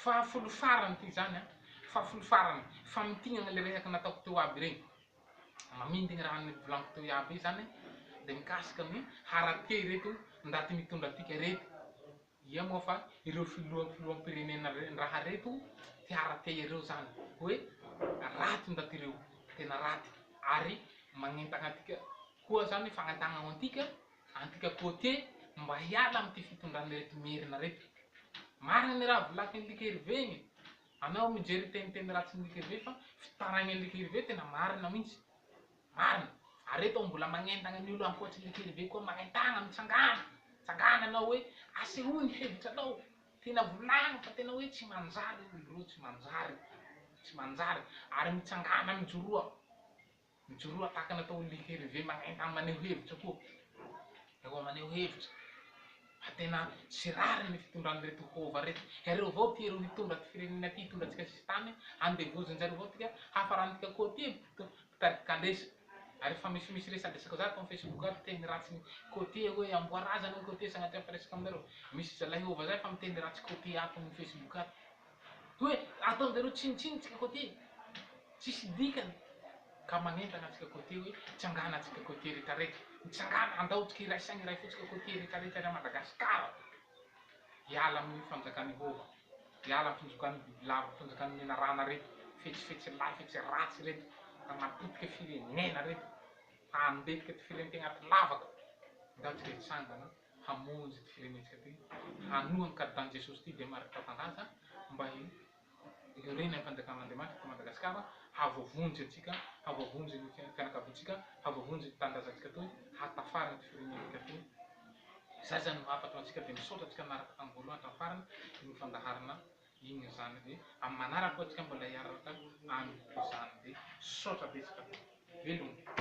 Fahafolo farany ty zany a, fahafolo farany famitignana le resaky nataoko teo aby regny. Mamindiny raha nivolaniko teo iaby io zany de mikasiky amin'ny harate reto ndaty mitondra antsika reto. Ia moa fa ireo filoham-pirenena raha reto ty harate ireo zany hoe raty ndaty ireo, tena raty ary magnentana antsika koa zany fagnatagna antsika côté mba hiala amty fitondran'ireto merina reto. Marina ny raha volakin'ny Lekerive igny, anao mijery teniteny ratsin'ny Lekerive fa fitaragnan'ny Lekerive tena marina mihitsy, marina. Ary reto mbola magnentana ny olo ankoatsin'ny Lekerive koa magnentana mitsangana anao hoe asehoa ny hevitranao, tena volagny fa tena hoe tsy manjary olo reo, tsy manjary ary mitsangana mijoroa tahaka natao Lekerive magnentana maneho hevitra koa, efa maneho hevitra. Fa tena tsy rary ny fitondrany hôva reto. Ireo avao ty reo nitondra ty firenena ty, hitondra antsika sisy tany, andevozin-jareo avao tika hafarantsika côté mpitariky kalesa. Ary efa misy resadresaky zao atao Facebook ato teny ratsy côté hoe amboara aza anao côté sagnatria mifaresaka aminareo. Misy zalahy hôva zay fa miteny ratsy côté ato amin'ny Facebook ato, hoe ataonjareo tsinitsiny tsika côté, tsisy dikany. Ka magnentana antsika côté hoe tsangana antsika côté rehetrarehetra, mitsangana andao tsika iraisagny iray fotsika côté rehetrarehetra ra Madagasikara. Hiala amin'ny fanjakan'ny hôva, hiala amin'ny fanjakan'ny bibilava, fanjakan'ny menarana reto, fetsifetsy lahy, fetsy ratsy reto, hanapotika firenena reto, handetika ty firenena ty lavaka. Andao tsika hitsangana hamonjy ty firenentsika ty, hanoha ny kalitan'i Jesosy ty de marika tandaza mba hiorenan'ny fanjakan'Andriamanitra ty Madagasikara, havoavonjy antsika, havoavonjy ny fianakaviantsika, havoavonjy ny tanindrazantsika toy, hatafarana ty firenentsika toy. Zay zany no afaky antsika de misaotra antsika manaraka tamy voalohany hatramin'ny farany ny fandaharana igny zany de amy manaraky koa antsika mbola hiaraka am'izany de saotra betsaka, veloma.